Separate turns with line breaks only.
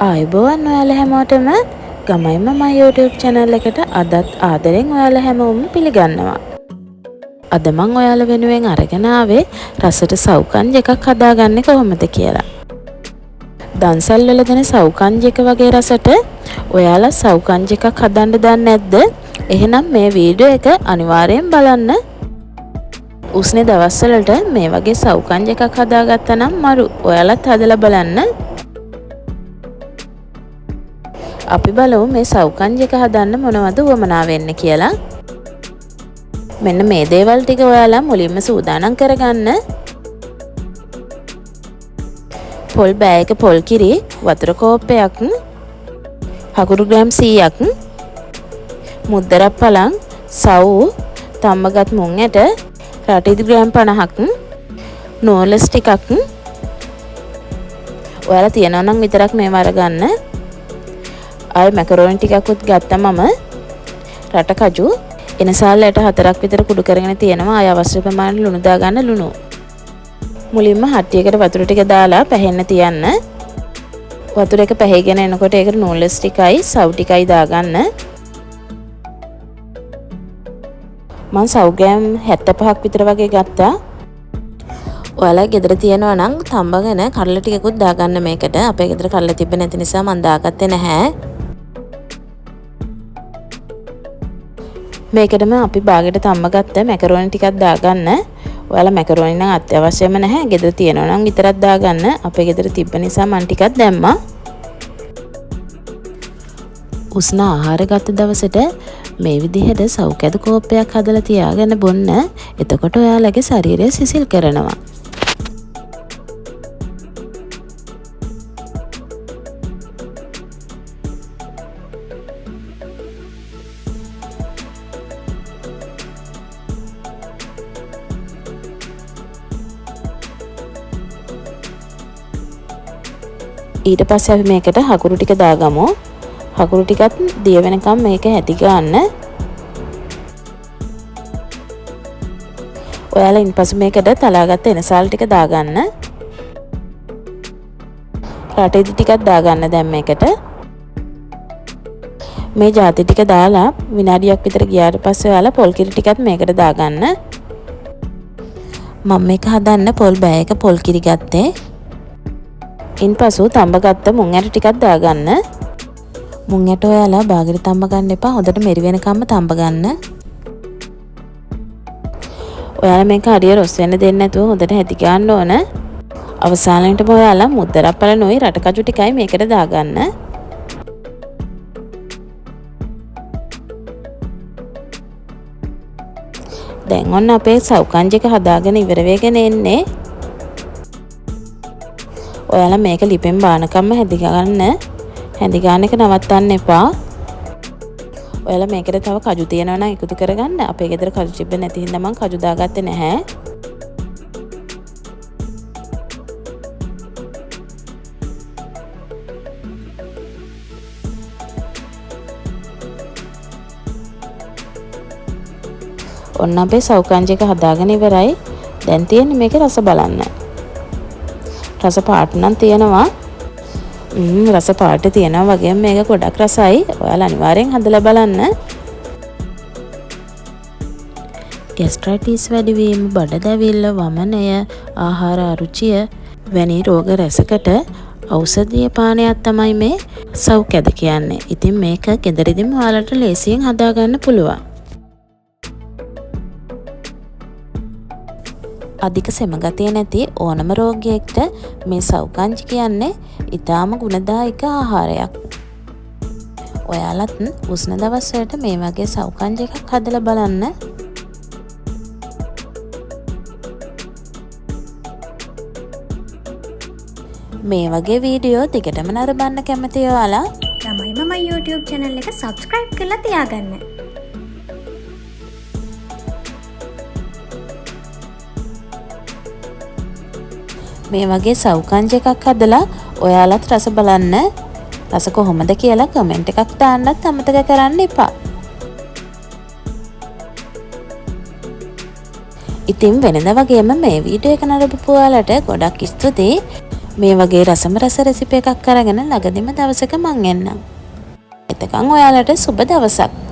ආයුබෝවන් ඔයාලා හැමෝටම ගමයි මමයි YouTube channel එකට අදත් ආදරෙන් ඔයාලා හැමෝම පිළිගන්නවා. අද මම ඔයාලා වෙනුවෙන් අරගෙන ආවේ රසට සවුකන්ජ් එකක් හදාගන්නේ කොහොමද කියලා. දන්සල් වල දෙන සවුකන්ජ් එක වගේ රසට ඔයාලා සවුකන්ජ් එකක් හදන්න දන්නේ නැද්ද? එහෙනම් මේ වීඩියෝ එක අනිවාර්යෙන් බලන්න. උස්නේ දවස් වලට මේ වගේ සවුකන්ජ් එකක් හදාගත්තා නම් මරු. ඔයාලත් හදලා බලන්න. අපි බලමු මේ සවුකන්ජ් එක හදන්න මොනවද වමනා වෙන්නේ කියලා. මෙන්න මේ දේවල් ටික ඔයාලා මුලින්ම සූදානම් කරගන්න. පොල් බෑයක පොල් කිරි, වතුර කෝප්පයක්, හකුරු ග්‍රෑම් 100ක්, මුද්දරක් පලං, සවු, තම්බගත් මුං ඇට, රටිදි ග්‍රෑම් 50ක්, නූල්ස් ටිකක්. ඔයාලා තියනවා නම් විතරක් මේව අරගන්න. ආය මැකරෝනි ටිකකුත් ගත්තා මම. රට කජු එනසාල්ලට 4ක් විතර කුඩු කරගෙන තියෙනවා. ආය අවශ්‍ය ප්‍රමාණයට ලුණු දාගන්න ලුණු. මුලින්ම හට්ටියකට වතුර ටික දාලා පැහෙන්න තියන්න. වතුර එක පැහිගෙන එනකොට ඒකට නූල්ස් ටිකයි සව් ටිකයි දාගන්න. මම සව් ග්‍රෑම් 75ක් විතර වගේ ගත්තා. ඔයාලා ගෙදර තියෙනවා නම් තඹගෙන කඩල ටිකකුත් දාගන්න මේකට. අපේ ගෙදර කඩල තිබ්බ නැති නිසා මම දාගත්තේ නැහැ. මේකටම අපි බාගෙට තම්බගත්ත මැකරෝනි ටිකක් දාගන්න. ඔයාලා මැකරෝනි නම් අත්‍යවශ්‍යම නැහැ. ගෙදර තියෙනවා නම් විතරක් දාගන්න. අපේ ගෙදර තිබ්බ නිසා මම ටිකක් දැම්මා. උස්න ආහාර ගත දවසට මේ විදිහට සවුකැද කෝප්පයක් හදලා තියාගෙන බොන්න. එතකොට ඔයාලගේ ශරීරය සිසිල් කරනවා. ඊට පස්සේ අපි මේකට හකුරු ටික දාගමු. හකුරු ටිකත් දිය වෙනකම් මේක හැදි ගන්න. ඔයාලා ඉන්පසු මේකට තලාගත්ත එනසාල් ටික දාගන්න. රටේදි ටිකක් දාගන්න දැන් මේකට. මේ ಜಾති ටික දාලා විනාඩියක් විතර ගියාට පස්සේ ඔයාලා පොල් කිරි ටිකත් මේකට දාගන්න. මම මේක හදන්න පොල් බෑයක පොල් කිරි ගත්තේ. ඉන්පසු තඹගත්ත මුං ඇට ටිකක් දාගන්න. මුං ඇට ඔයාලා බාගෙට තඹ ගන්න එපා. හොඳට මෙරි වෙනකම්ම තඹ ගන්න. ඔයාලා මේක හරිය රොස් වෙන්න දෙන්නේ නැතුව හොඳට හැදි ගන්න ඕන. අවසානයේටම ඔයාලා මුද්දරක් පලනොයි රට කජු ටිකයි මේකට දාගන්න. දැන් ඔන්න අපේ සවුකන්ජ් එක හදාගෙන ඉවර වෙගෙන එන්නේ. ඔයාලා මේක ලිපෙන් බානකම්ම හැදි ගන්න. හැදි ගන්න එක නවත්තන්න එපා. ඔයාලා මේකට තව කජු තියෙනවා නම් එකතු කරගන්න. අපේ ගෙදර කජු තිබ්බ නැති හින්දා මම කජු දාගත්තේ නැහැ. ඔන්න අපේ සවුකන්ජ් එක හදාගෙන ඉවරයි. දැන් තියෙන්නේ මේකේ රස බලන්න. රස පාට නම් තියෙනවා. රස පාට තියෙනවා වගේම මේක ගොඩක් රසයි. ඔයාලා අනිවාර්යෙන් හදලා බලන්න. ગેස්ට්‍රයිටිස් වැඩිවීම, බඩ දැවිල්ල, වමනය, ආහාර අරුචිය වැනි රෝග රැසකට ඖෂධීය පානයක් තමයි මේ සවුකැද කියන්නේ. ඉතින් මේක ගෙදරදීම ඔයාලට ලේසියෙන් හදාගන්න පුළුවන්. අධික සෙම ගතිය නැති ඕනම රෝගියෙක්ට මේ සවුකන්ජ් කියන්නේ ඊටාම ගුණදායක ආහාරයක්. ඔයාලත් උෂ්ණ දවස් වලට මේ වගේ සවුකන්ජ් එකක් හදලා බලන්න. මේ වගේ වීඩියෝ දිගටම නරඹන්න කැමති ඔයාලා
ගමයි මමයි YouTube channel එක subscribe කරලා තියාගන්න.
මේ වගේ සවුකන්ජ් එකක් හදලා ඔයාලත් රස බලන්න. රස කොහොමද කියලා කමෙන්ට් එකක් දාන්නත් අමතක කරන්න එපා. ඉතින් වෙනද වගේම මේ වීඩියෝ එක නරඹපු ඔයාලට ගොඩක් ස්තුතියි. මේ වගේ රසම රස රෙසිපි එකක් අරගෙන ළඟදිම දවසක මං එන්නම්. එතකන් ඔයාලට සුබ දවසක්.